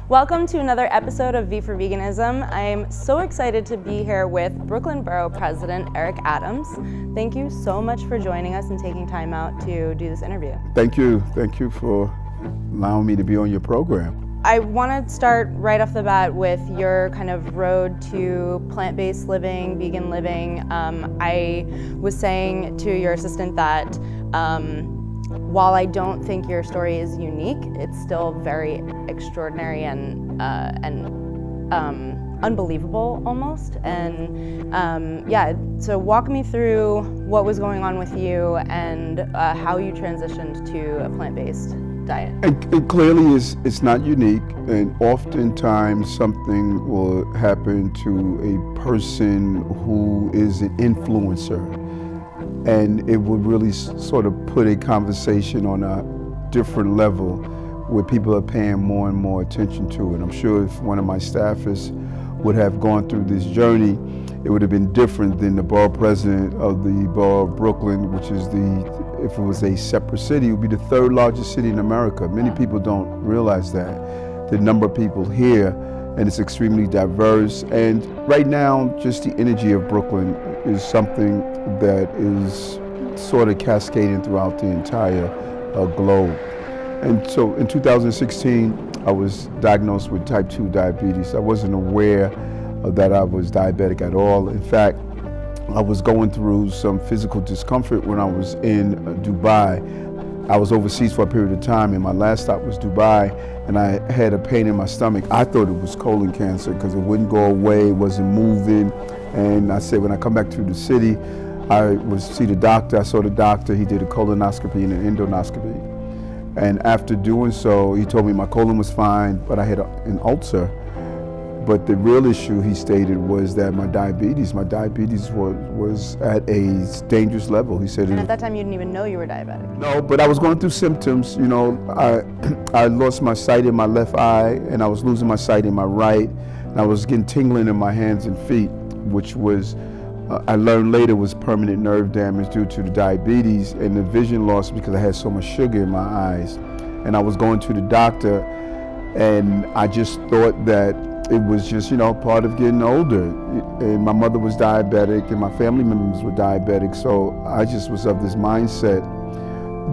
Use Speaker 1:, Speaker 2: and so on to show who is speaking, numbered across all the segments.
Speaker 1: Welcome to another episode of V for Veganism. I am so excited to be here with Brooklyn Borough President Eric Adams. Thank you so much for joining us and taking time out to do this interview.
Speaker 2: Thank you for allowing me to be on your program.
Speaker 1: I want to start right off the bat with your kind of road to plant-based living, vegan living. I was saying to your assistant that while I don't think your story is unique, it's still very extraordinary and unbelievable almost. And so walk me through what was going on with you and how you transitioned to a plant-based diet.
Speaker 2: It clearly it's not unique, and oftentimes something will happen to a person who is an influencer, and it would really sort of put a conversation on a different level where people are paying more and more attention to it. I'm sure if one of my staffers would have gone through this journey, it would have been different than the borough president of the borough of Brooklyn, which is if it was a separate city, it would be the third largest city in America. Many people don't realize that. The number of people here, and it's extremely diverse. And right now, just the energy of Brooklyn is something that is sort of cascading throughout the entire globe. And so in 2016, I was diagnosed with type 2 diabetes. I wasn't aware that I was diabetic at all. In fact, I was going through some physical discomfort when I was in Dubai. I was overseas for a period of time, and my last stop was Dubai, and I had a pain in my stomach. I thought it was colon cancer because it wouldn't go away, it wasn't moving. And I said, when I come back to the city, I would see the doctor. I saw the doctor, he did a colonoscopy and an endoscopy. And after doing so, he told me my colon was fine, but I had an ulcer. But the real issue, he stated, was that my diabetes was at a dangerous level. He said,
Speaker 1: and at that time you didn't even know you were diabetic.
Speaker 2: No, but I was going through symptoms. You know, I lost my sight in my left eye, and I was losing my sight in my right, and I was getting tingling in my hands and feet, which was, I learned later, was permanent nerve damage due to the diabetes and the vision loss because I had so much sugar in my eyes. And I was going to the doctor, and I just thought that it was just, part of getting older. And my mother was diabetic and my family members were diabetic, so I just was of this mindset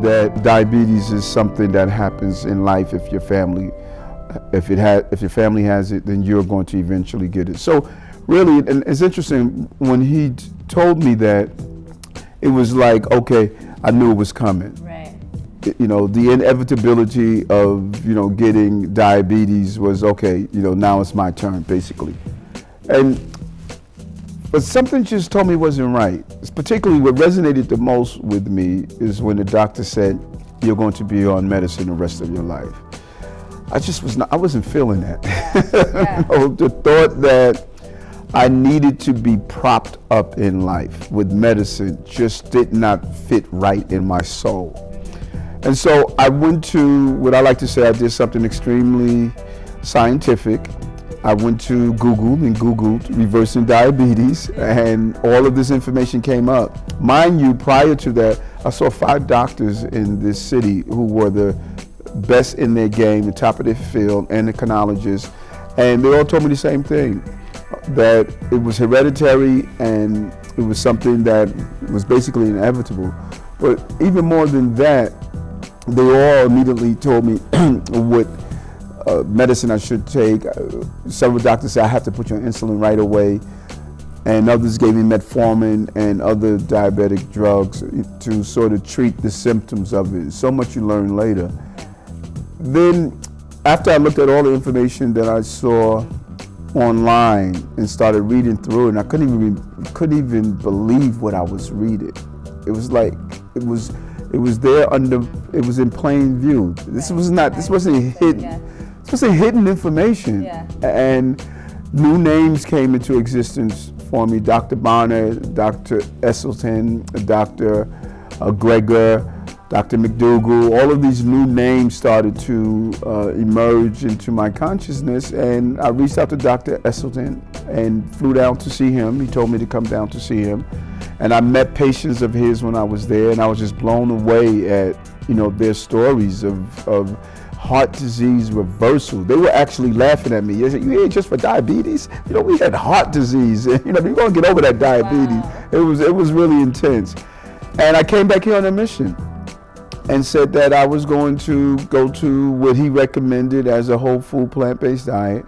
Speaker 2: that diabetes is something that happens in life if your family has it, then you're going to eventually get it. So really, and it's interesting, when he told me that, it was like, okay, I knew it was coming.
Speaker 1: Right.
Speaker 2: The inevitability of, getting diabetes was, okay, now it's my turn, basically. But something just told me it wasn't right. It's particularly what resonated the most with me is when the doctor said, you're going to be on medicine the rest of your life. I wasn't feeling that.
Speaker 1: Yeah.
Speaker 2: The thought that I needed to be propped up in life with medicine just did not fit right in my soul. And so I went to, what I like to say, I did something extremely scientific. I went to Google and Googled reversing diabetes, and all of this information came up. Mind you, prior to that, I saw 5 doctors in this city who were the best in their game, the top of their field, endocrinologists, and they all told me the same thing, that it was hereditary and it was something that was basically inevitable. But even more than that, they all immediately told me what medicine I should take. Several doctors said I have to put you on insulin right away, and others gave me metformin and other diabetic drugs to sort of treat the symptoms of it. So much you learn later. Then, after I looked at all the information that I saw online and started reading through it, and I couldn't even believe what I was reading. It was like, it was there it was in plain view. This wasn't hidden. Yeah. This wasn't hidden information.
Speaker 1: Yeah.
Speaker 2: And new names came into existence for me. Dr. Bonner, Dr. Esselstyn, Dr. Greger, Dr. McDougall, all of these new names started to emerge into my consciousness, and I reached out to Dr. Esselstyn and flew down to see him. He told me to come down to see him, and I met patients of his when I was there, and I was just blown away at their stories of heart disease reversal. They were actually laughing at me. They said, "You ain't just for diabetes? You know, we had heart disease. You know, you're gonna get over that diabetes." Wow. It was really intense. And I came back here on a mission and said that I was going to go to what he recommended as a whole food plant-based diet.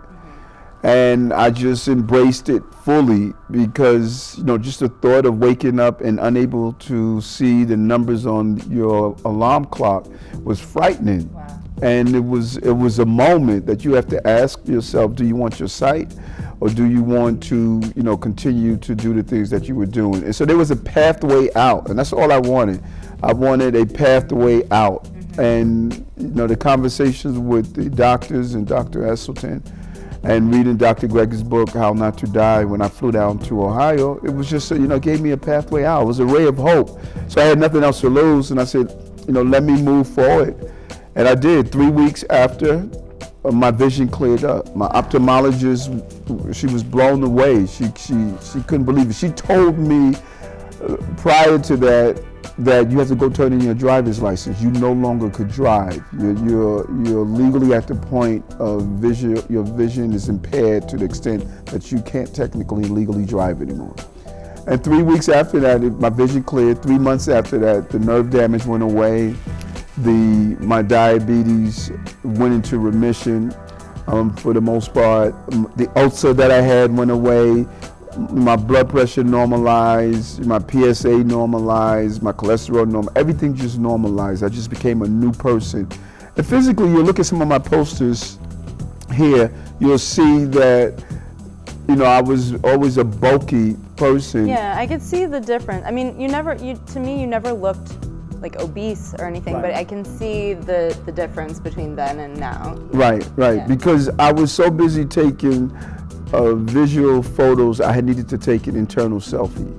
Speaker 2: And I just embraced it fully because, you know, just the thought of waking up and unable to see the numbers on your alarm clock was frightening. Wow. And it was a moment that you have to ask yourself, do you want your sight or do you want to, you know, continue to do the things that you were doing? And so there was a pathway out, and that's all I wanted. I wanted a pathway out. Mm-hmm. And, you know, the conversations with the doctors and Dr. Esselstyn, and reading Dr. Greger's book, How Not to Die, when I flew down to Ohio, it was just, you know, gave me a pathway out. It was a ray of hope. So I had nothing else to lose, and I said, you know, let me move forward. And I did. 3 weeks after, my vision cleared up. My ophthalmologist, she was blown away. She couldn't believe it. She told me prior to that you have to go turn in your driver's license. You no longer could drive. You're legally at the point of vision. Your vision is impaired to the extent that you can't technically legally drive anymore. And 3 weeks after that, my vision cleared. 3 months after that, the nerve damage went away. My diabetes went into remission for the most part. The ulcer that I had went away. My blood pressure normalized, my PSA normalized, my cholesterol normalized, everything just normalized. I just became a new person. And physically, you look at some of my posters here, you'll see that, you know, I was always a bulky person.
Speaker 1: Yeah, I could see the difference. I mean, to me, you never looked like obese or anything, right. But I can see the difference between then and now.
Speaker 2: Right, yeah. Because I was so busy taking visual photos, I had needed to take an internal selfie.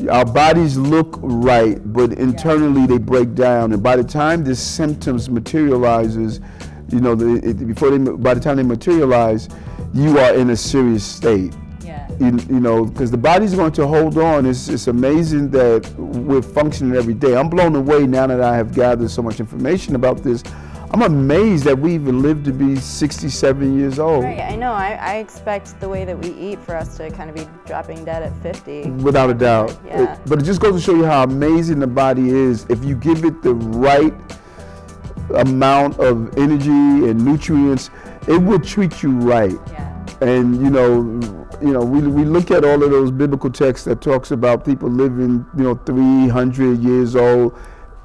Speaker 2: Our bodies look right, but internally they break down, and by the time the symptoms materializes, you know, by the time they materialize, you are in a serious state. Yeah. You know, because the body's going to hold on. It's amazing that we're functioning every day. I'm blown away now that I have gathered so much information about this. I'm amazed that we even lived to be 67 years old.
Speaker 1: Right, I know. I expect the way that we eat for us to kind of be dropping dead at 50.
Speaker 2: Without a doubt.
Speaker 1: Yeah.
Speaker 2: But it just goes to show you how amazing the body is. If you give it the right amount of energy and nutrients, it will treat you right. Yeah. And you know, we look at all of those biblical texts that talks about people living, you know, 300 years old.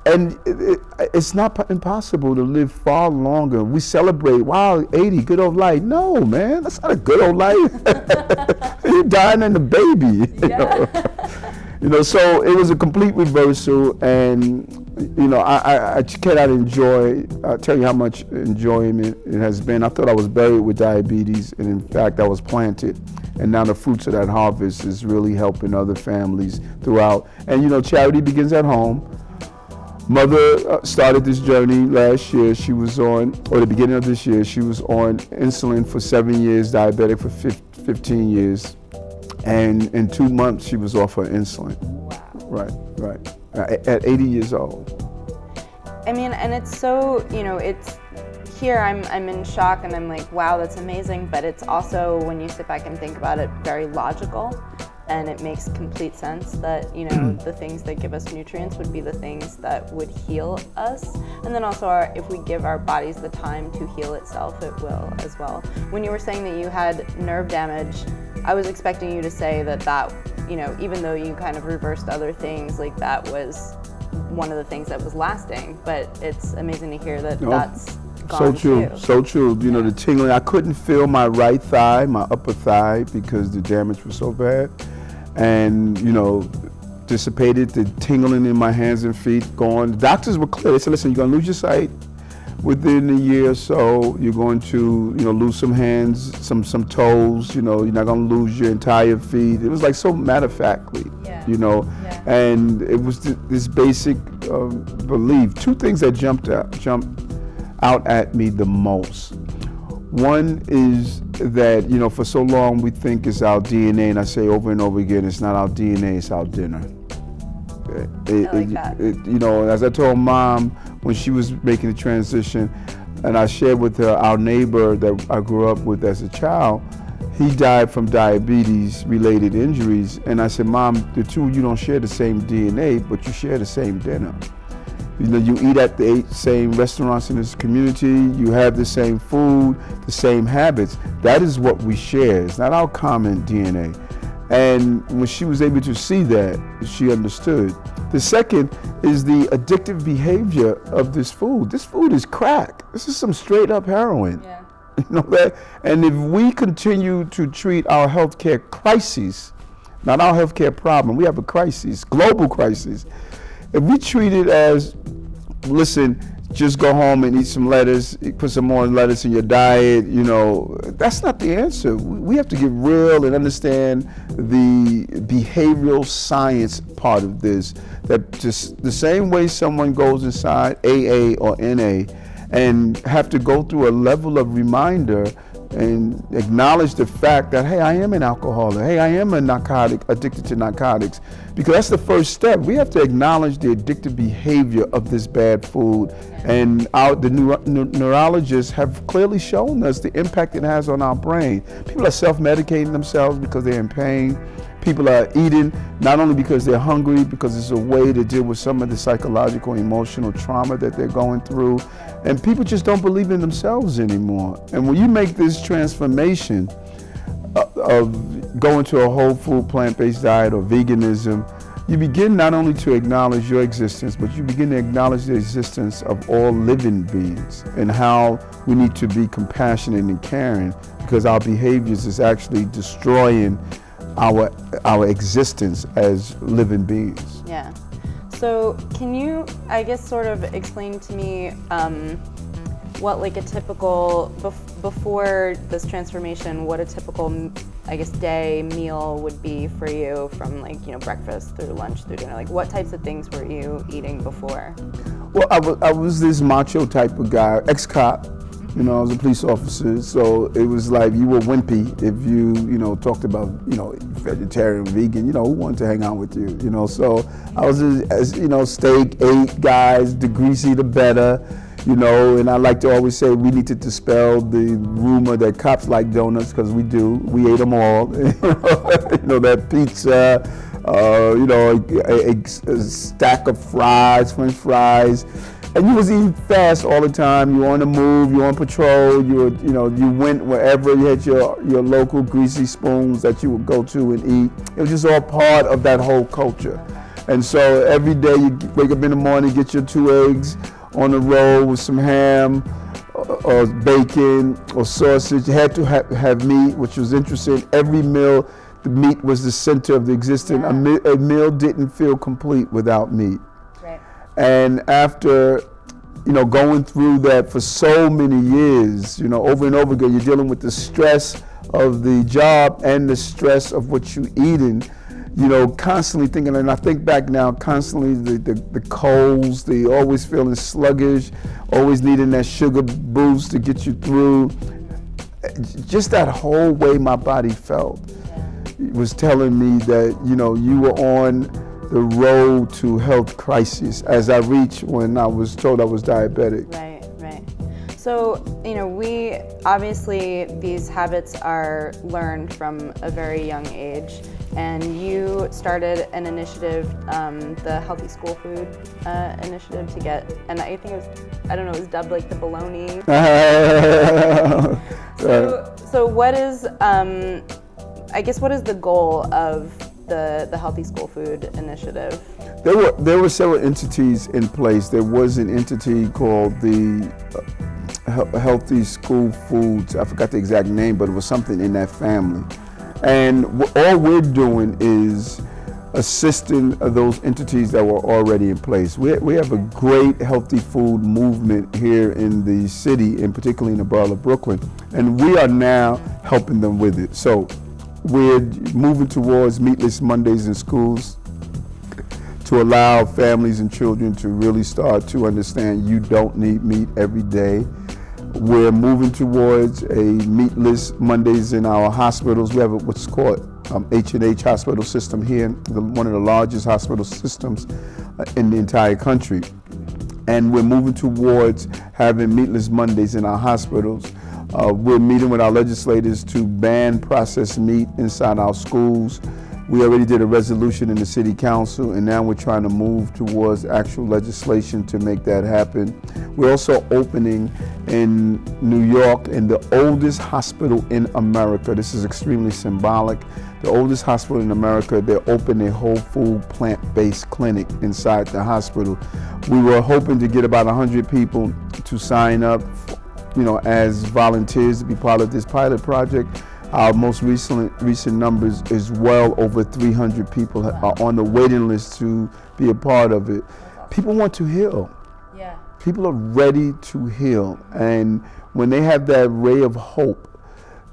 Speaker 2: And it's not impossible to live far longer. We celebrate, wow, 80, good old life. No, man, that's not a good old life. You're dying in the baby. You know, so it was a complete reversal, and you know, I cannot tell you how much enjoyment it has been. I thought I was buried with diabetes, and in fact, I was planted. And now the fruits of that harvest is really helping other families throughout. And you know, charity begins at home. Mother started this journey last year. She was on, or the beginning of this year, she was on insulin for 7 years, diabetic for 15 years. And in 2 months, she was off her insulin. Wow. Right. At 80 years old.
Speaker 1: I mean, and it's so, you know, it's, here I'm in shock and I'm like, wow, that's amazing. But it's also, when you sit back and think about it, very logical. And it makes complete sense that, you know, the things that give us nutrients would be the things that would heal us. And then also, if we give our bodies the time to heal itself, it will as well. When you were saying that you had nerve damage, I was expecting you to say that, you know, even though you kind of reversed other things, like that was one of the things that was lasting. But it's amazing to hear that that's gone too.
Speaker 2: So true. You know, the tingling, I couldn't feel my right thigh, my upper thigh, because the damage was so bad. And, you know, dissipated, the tingling in my hands and feet gone. The doctors were clear. They said, listen, you're going to lose your sight within a year or so. You're going to, you know, lose some hands, some toes. You know, you're not going to lose your entire feet. It was like so matter-of-factly, you know. Yeah. And it was this basic belief. Two things that jumped out at me the most. One is that, you know, for so long we think it's our DNA, and I say over and over again, it's not our DNA, it's our dinner.
Speaker 1: I like that.
Speaker 2: You know, as I told Mom when she was making the transition, And I shared with her, our neighbor that I grew up with as a child, he died from diabetes-related injuries. And I said, Mom, the two of you don't share the same DNA, but you share the same dinner. You know, you eat at the same restaurants in this community, you have the same food, the same habits. That is what we share. It's not our common DNA. And when she was able to see that, she understood. The second is the addictive behavior of this food. This food is crack. This is some straight up heroin.
Speaker 1: Yeah.
Speaker 2: You know that? And if we continue to treat our healthcare crises, not our healthcare problem, we have a crisis, global crisis. If we treat it as, listen, just go home and eat some lettuce, put some more lettuce in your diet, you know, that's not the answer. We have to get real and understand the behavioral science part of this. That just the same way someone goes inside AA or NA and have to go through a level of reminder and acknowledge the fact that, hey, I am an alcoholic. Hey, I am a narcotic, addicted to narcotics. Because that's the first step. We have to acknowledge the addictive behavior of this bad food. And the neurologists have clearly shown us the impact it has on our brain. People are self-medicating themselves because they're in pain. People are eating not only because they're hungry, because it's a way to deal with some of the psychological, emotional trauma that they're going through. And people just don't believe in themselves anymore. And when you make this transformation of going to a whole food, plant-based diet or veganism, you begin not only to acknowledge your existence, but you begin to acknowledge the existence of all living beings and how we need to be compassionate and caring, because our behaviors is actually destroying our existence as living beings.
Speaker 1: Yeah. So can you, I guess, sort of explain to me what like a typical, before this transformation, what a typical, I guess, day meal would be for you, from like, you know, breakfast through lunch through dinner? Like, what types of things were you eating before?
Speaker 2: Well, I was this macho type of guy, ex-cop. You know, I was a police officer, so it was like you were wimpy if you know, talked about, you know, vegetarian, vegan, you know, who wanted to hang out with you, you know? So I was, you know, steak, ate guys, the greasy the better, you know, and I like to always say we need to dispel the rumor that cops like donuts, because we do. We ate them all, you know, that pizza, you know, a stack of fries, French fries. And you was eating fast all the time. You were on the move. You were on patrol. You went wherever. You had your local greasy spoons that you would go to and eat. It was just all part of that whole culture. And so every day you wake up in the morning, get your 2 eggs on the roll with some ham or bacon or sausage. You had to have meat, which was interesting. Every meal, the meat was the center of the existence. Yeah. A meal didn't feel complete without meat. And after, you know, going through that for so many years, you know, over and over again, you're dealing with the stress of the job and the stress of what you're eating, you know, constantly thinking, and I think back now, constantly the colds, the always feeling sluggish, always needing that sugar boost to get you through. Just that whole way my body felt was telling me that, you know, you were on the road to health crisis as I reached when I was told I was diabetic.
Speaker 1: Right, right. So, you know, we obviously, these habits are learned from a very young age, and you started an initiative, the Healthy School Food Initiative, to get, and I think it was, I don't know, it was dubbed like the bologna. So what is, I guess, what is the goal of the Healthy School Food Initiative?
Speaker 2: There were several entities in place. There was an entity called the Healthy School Foods. I forgot the exact name, but it was something in that family. And all we're doing is assisting those entities that were already in place. We have a great healthy food movement here in the city, and particularly in the borough of Brooklyn, and we are now helping them with it. So we're moving towards meatless Mondays in schools to allow families and children to really start to understand you don't need meat every day. We're moving towards a meatless Mondays in our hospitals. We have what's called H&H hospital system here, one of the largest hospital systems in the entire country. And we're moving towards having meatless Mondays in our hospitals. We're meeting with our legislators to ban processed meat inside our schools. We already did a resolution in the city council, and now we're trying to move towards actual legislation to make that happen. We're also opening in New York in the oldest hospital in America. This is extremely symbolic. The oldest hospital in America, they're opening a whole food plant-based clinic inside the hospital. We were hoping to get about 100 people to sign up, as volunteers to be part of this pilot project. Our most recent numbers is well over 300 people are on the waiting list to be a part of it. People want to heal.
Speaker 1: Yeah.
Speaker 2: People are ready to heal. And when they have that ray of hope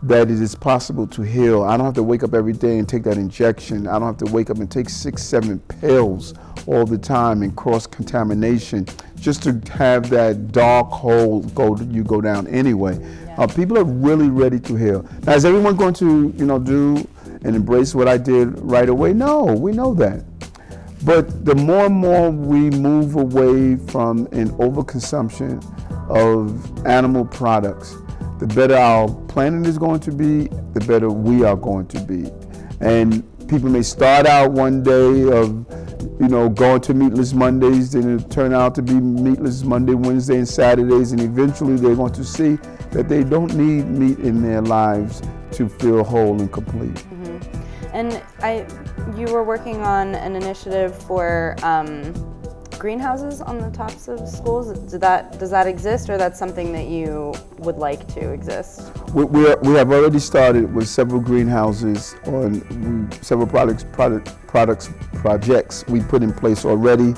Speaker 2: that it is possible to heal, I don't have to wake up every day and take that injection. I don't have to wake up and take 6, 7 pills all the time and cross-contamination just to have that dark hole you go down anyway. Yeah. People are really ready to heal. Now, is everyone going to, do and embrace what I did right away? No, we know that. But the more and more we move away from an overconsumption of animal products, the better our planet is going to be, the better we are going to be. And people may start out one day of, going to meatless Mondays, then it'll turn out to be meatless Monday, Wednesday, and Saturdays, and eventually they're going to see that they don't need meat in their lives to feel whole and complete.
Speaker 1: Mm-hmm. And you were working on an initiative for greenhouses on the tops of schools. Does that exist, or that's something that you would like to exist?
Speaker 2: We have already started with several greenhouses on several projects we put in place already.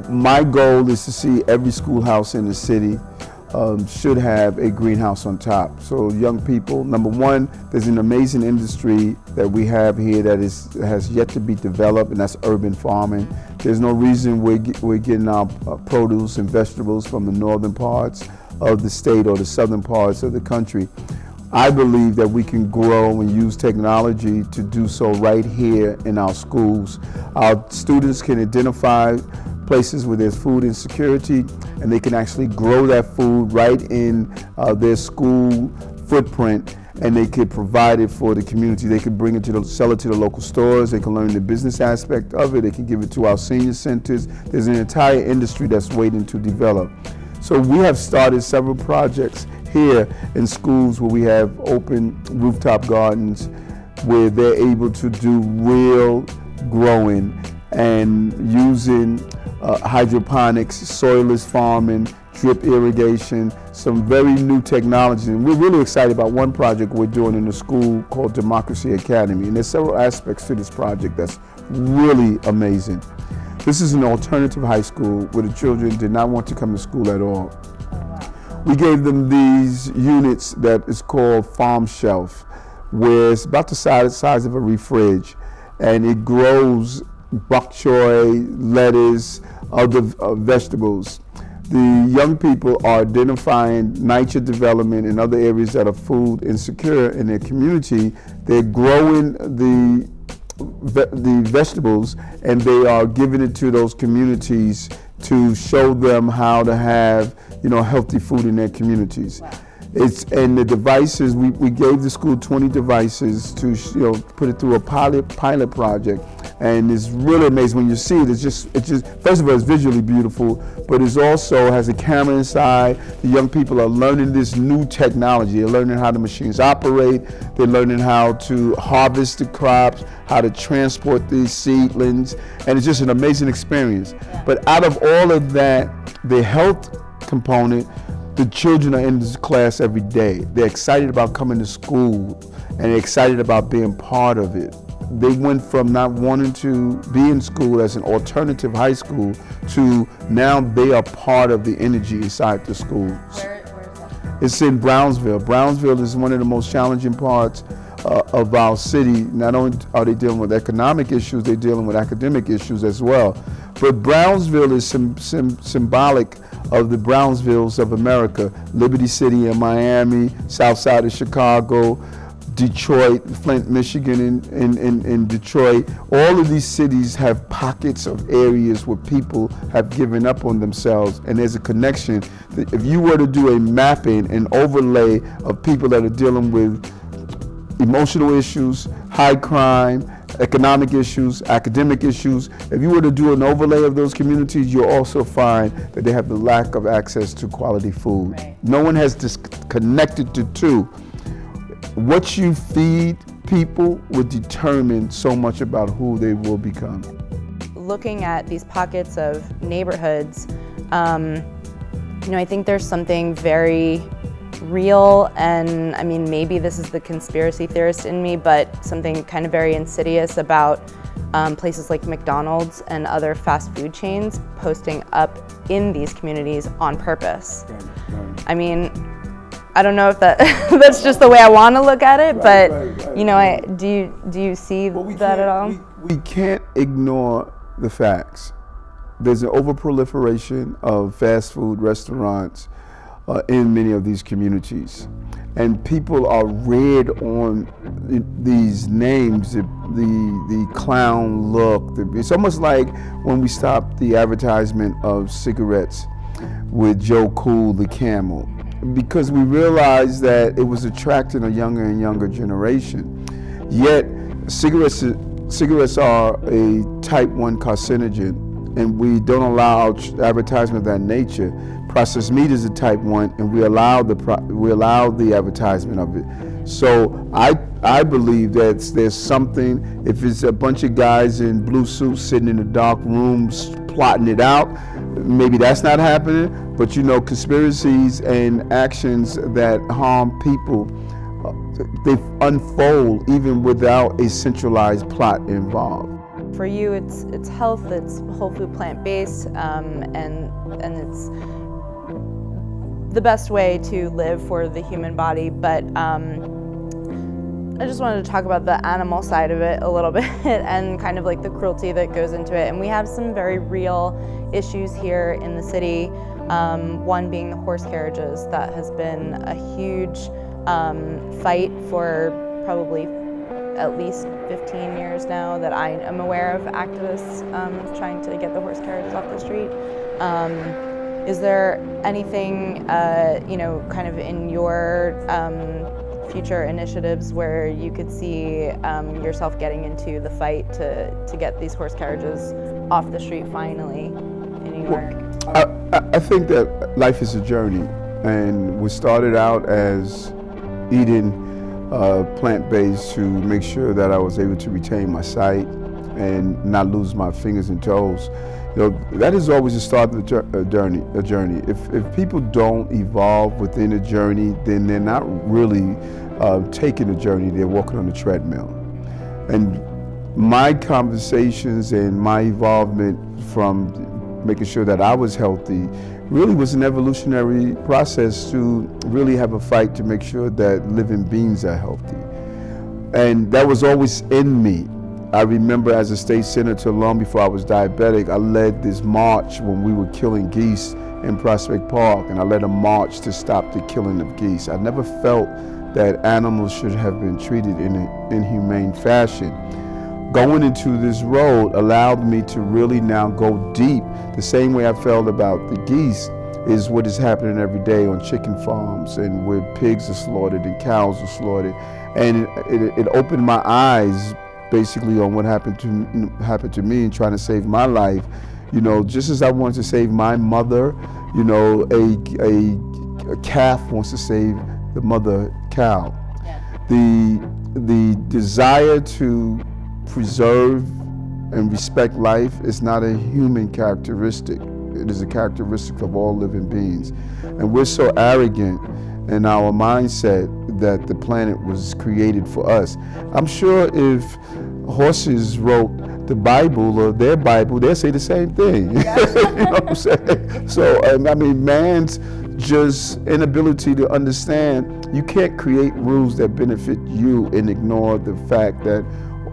Speaker 2: My goal is to see every schoolhouse in the city should have a greenhouse on top. So young people, number one, there's an amazing industry that we have here that has yet to be developed, and that's urban farming. There's no reason we're getting our produce and vegetables from the northern parts of the state or the southern parts of the country. I believe that we can grow and use technology to do so right here in our schools. Our students can identify places where there's food insecurity, and they can actually grow that food right in their school footprint, and they could provide it for the community. They could bring it sell it to the local stores. They can learn the business aspect of it. They can give it to our senior centers. There's an entire industry that's waiting to develop. So we have started several projects here in schools where we have open rooftop gardens where they're able to do real growing and using hydroponics, soilless farming, drip irrigation, some very new technology. And we're really excited about one project we're doing in a school called Democracy Academy. And there's several aspects to this project that's really amazing. This is an alternative high school where the children did not want to come to school at all. We gave them these units that is called Farm Shelf, where it's about the size of a fridge, and it grows bok choy, lettuce, other vegetables. The young people are identifying nitrogen development in other areas that are food insecure in their community. They're growing the vegetables, and they are giving it to those communities to show them how to have, healthy food in their communities. Wow. And the devices, we gave the school 20 devices to put it through a pilot project, and it's really amazing when you see it. It's just first of all, it's visually beautiful, but it also has a camera inside. The young people are learning this new technology. They're learning how the machines operate. They're learning how to harvest the crops, how to transport these seedlings, and it's just an amazing experience. Yeah. But out of all of that, the health component, the children are in this class every day. They're excited about coming to school, and they're excited about being part of it. They went from not wanting to be in school as an alternative high school to now they are part of the energy inside the school.
Speaker 1: Where is that?
Speaker 2: It's in Brownsville. Brownsville is one of the most challenging parts of our city. Not only are they dealing with economic issues, they're dealing with academic issues as well. But Brownsville is symbolic of the Brownsvilles of America. Liberty City in Miami, south side of Chicago, Detroit, Flint, Michigan, and Detroit, all of these cities have pockets of areas where people have given up on themselves, and there's a connection. If you were to do a mapping and overlay of people that are dealing with emotional issues, high crime, economic issues, academic issues, if you were to do an overlay of those communities, you'll also find that they have the lack of access to quality food.
Speaker 1: Right.
Speaker 2: No one has disconnected the two. What you feed people will determine so much about who they will become.
Speaker 1: Looking at these pockets of neighborhoods, I think there's something very real, and I mean, maybe this is the conspiracy theorist in me, but something kind of very insidious about places like McDonald's and other fast food chains posting up in these communities on purpose.
Speaker 2: Right.
Speaker 1: I mean, I don't know if that's just the way I want to look at it, but do you see that at all?
Speaker 2: We can't ignore the facts. There's an overproliferation of fast food restaurants in many of these communities, and people are read on these names, the clown look. It's almost like when we stopped the advertisement of cigarettes with Joe Cool the Camel, because we realized that it was attracting a younger and younger generation. Yet cigarettes are a type 1 carcinogen, and we don't allow advertisement of that nature. Processed meat is a type 1, and we allow the advertisement of it. So I believe that there's something, if it's a bunch of guys in blue suits sitting in a dark room plotting it out, maybe that's not happening. But conspiracies and actions that harm people, they unfold even without a centralized plot involved.
Speaker 1: For you, it's health, it's whole food, plant-based, and it's the best way to live for the human body. But I just wanted to talk about the animal side of it a little bit and kind of like the cruelty that goes into it. And we have some very real issues here in the city. One being the horse carriages. That has been a huge fight for probably at least 15 years now that I am aware of activists trying to get the horse carriages off the street. Is there anything, kind of in your future initiatives where you could see yourself getting into the fight to get these horse carriages off the street finally in New York?
Speaker 2: I think that life is a journey, and we started out as eating plant-based to make sure that I was able to retain my sight and not lose my fingers and toes. That is always the start of a journey. If people don't evolve within a journey, then they're not really taking a journey, they're walking on a treadmill. And my conversations and my involvement from making sure that I was healthy really was an evolutionary process to really have a fight to make sure that living beings are healthy. And that was always in me. I remember as a state senator, long before I was diabetic, I led this march when we were killing geese in Prospect Park, and I led a march to stop the killing of geese. I never felt that animals should have been treated in an inhumane fashion. Going into this road allowed me to really now go deep. The same way I felt about the geese is what is happening every day on chicken farms and where pigs are slaughtered and cows are slaughtered. And it opened my eyes basically on what happened to me and trying to save my life. Just as I wanted to save my mother, a calf wants to save the mother cow.
Speaker 1: Yeah.
Speaker 2: The desire to preserve and respect life is not a human characteristic. It is a characteristic of all living beings. And we're so arrogant in our mindset that the planet was created for us. I'm sure if horses wrote the Bible or their Bible, they'll say the same thing.
Speaker 1: Yeah.
Speaker 2: You know what I'm saying? So, man's just inability to understand, you can't create rules that benefit you and ignore the fact that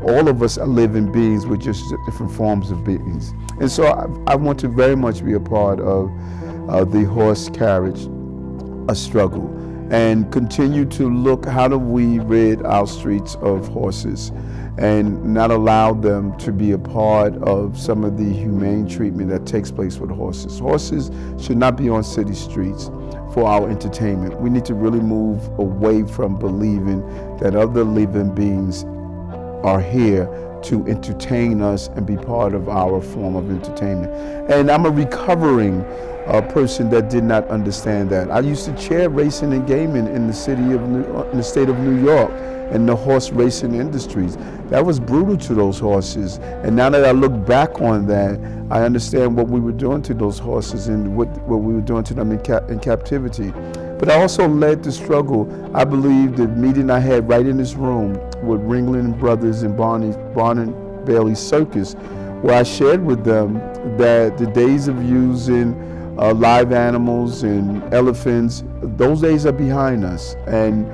Speaker 2: all of us are living beings with just different forms of beings. And so I want to very much be a part of the horse carriage struggle. and continue to look, how do we rid our streets of horses and not allow them to be a part of some of the humane treatment that takes place with horses. Horses should not be on city streets for our entertainment. We need to really move away from believing that other living beings are here to entertain us and be part of our form of entertainment. And I'm a recovering person that did not understand that. I used to chair racing and gaming in the state of New York, and the horse racing industries. That was brutal to those horses. And now that I look back on that, I understand what we were doing to those horses and what we were doing to them in captivity. But I also led the struggle. I believe the meeting I had right in this room with Ringling Brothers and Barnum Bailey Circus, where I shared with them that the days of using live animals and elephants, those days are behind us. And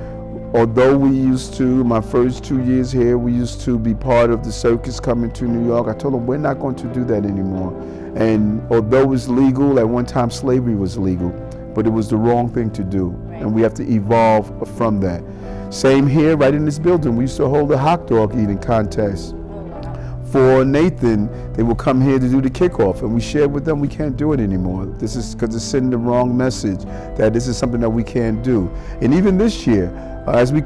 Speaker 2: although we used to, my first 2 years here, we used to be part of the circus coming to New York. I told them we're not going to do that anymore. And although it's legal, at one time slavery was legal, but it was the wrong thing to do. Right. And we have to evolve from that. Same here, right in this building. We used to hold a hot dog eating contest. For Nathan, they will come here to do the kickoff, and we shared with them we can't do it anymore. This is because it's sending the wrong message that this is something that we can't do. And even this year, as we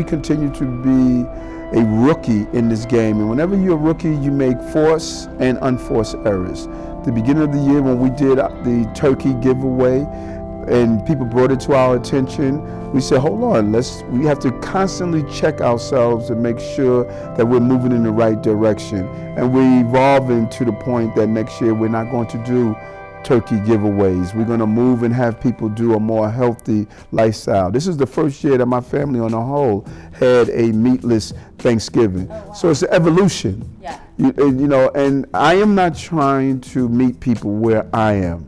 Speaker 2: continue to be a rookie in this game, and whenever you're a rookie, you make forced and unforced errors. The beginning of the year when we did the turkey giveaway, and people brought it to our attention, we said, hold on, we have to constantly check ourselves and make sure that we're moving in the right direction. And we're evolving to the point that next year we're not going to do turkey giveaways. We're going to move and have people do a more healthy lifestyle. This is the first year that my family on the whole had a meatless Thanksgiving. Oh, wow. So it's an evolution. Yeah. And I am not trying to meet people where I am.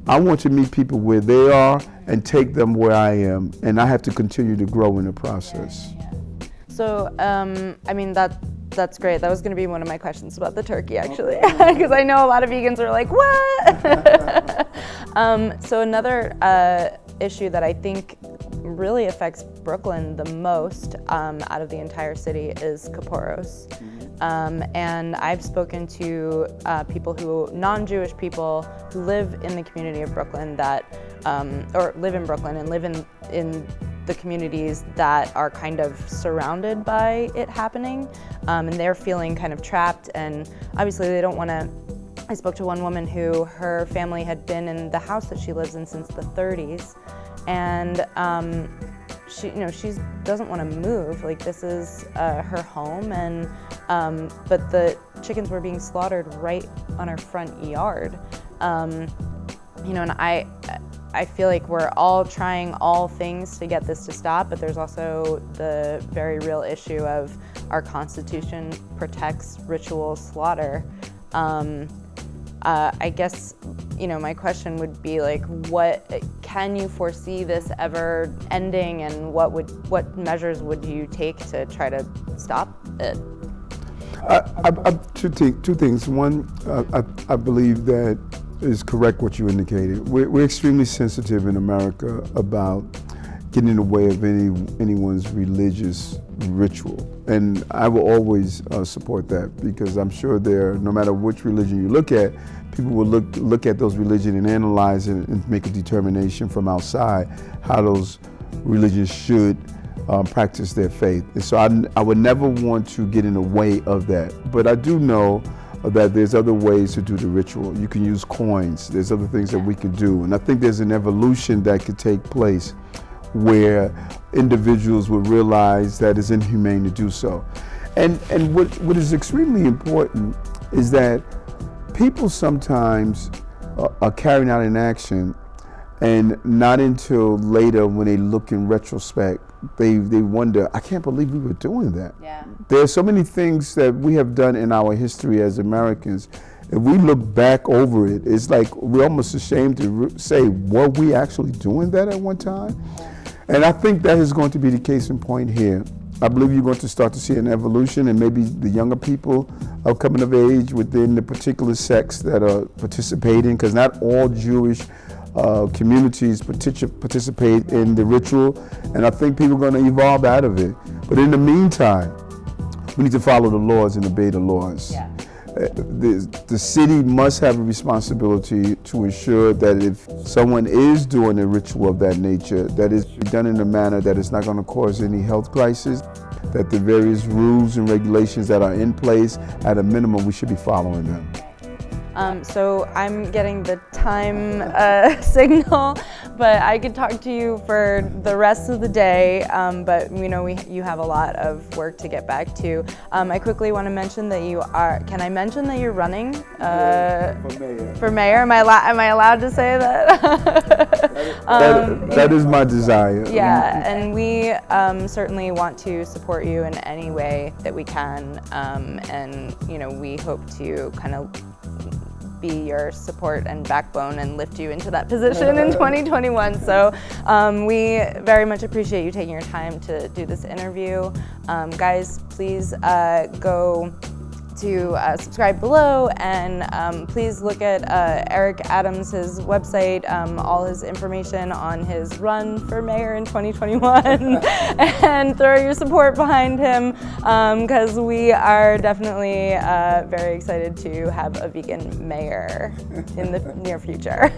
Speaker 2: I want to meet people where they are and take them where I am, and I have to continue to grow in the process. Yeah.
Speaker 1: So, I mean, that's great. That was going to be one of my questions about the turkey, actually, because I know a lot of vegans are like, what? So another issue that I think really affects Brooklyn the most out of the entire city is Kapparos. And I've spoken to people non-Jewish people who live in the community of Brooklyn or live in Brooklyn and live in the communities that are kind of surrounded by it happening, and they're feeling kind of trapped, and obviously they don't want to. I spoke to one woman who her family had been in the house that she lives in since the 30s, and she doesn't want to move. Like, this is her home, and but the chickens were being slaughtered right on her front yard, and I feel like we're all trying all things to get this to stop, but there's also the very real issue of our Constitution protects ritual slaughter. I guess, my question would be like, what can you foresee this ever ending, and what measures would you take to try to stop it?
Speaker 2: Two things. One, I believe that is correct what you indicated. We're extremely sensitive in America about getting in the way of anyone's religious ritual. And I will always support that, because I'm sure no matter which religion you look at, people will look at those religions and analyze it and make a determination from outside how those religions should practice their faith. And so I would never want to get in the way of that. But I do know that there's other ways to do the ritual. You can use coins. There's other things that we can do. And I think there's an evolution that could take place where individuals will realize that it's inhumane to do so. And what is extremely important is that people sometimes are carrying out an action, and not until later when they look in retrospect, they wonder, I can't believe we were doing that. Yeah. There are so many things that we have done in our history as Americans. If we look back over it, it's like we're almost ashamed to say, were we actually doing that at one time? And I think that is going to be the case in point here. I believe you're going to start to see an evolution, and maybe the younger people are coming of age within the particular sects that are participating, because not all Jewish communities participate in the ritual, and I think people are going to evolve out of it. But in the meantime, we need to follow the laws and obey the laws.
Speaker 1: Yeah.
Speaker 2: The city must have a responsibility to ensure that if someone is doing a ritual of that nature, that it's done in a manner that is not going to cause any health crisis, that the various rules and regulations that are in place, at a minimum, we should be following them.
Speaker 1: So I'm getting the time signal, but I could talk to you for the rest of the day, but you know you have a lot of work to get back to. I quickly want to mention that you are, can I mention that you're running
Speaker 2: For mayor.
Speaker 1: for mayor? Am I allowed to say that?
Speaker 2: That is my desire.
Speaker 1: Yeah, and we certainly want to support you in any way that we can, and you know we hope to kind of be your support and backbone and lift you into that position in 2021. So we very much appreciate you taking your time to do this interview. Guys, please go to subscribe below, and please look at Eric Adams' website, all his information on his run for mayor in 2021, and throw your support behind him, because we are definitely very excited to have a vegan mayor in the near future.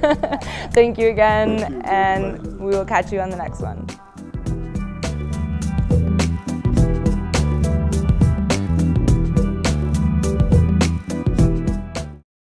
Speaker 1: Thank you again, and we will catch you on the next one.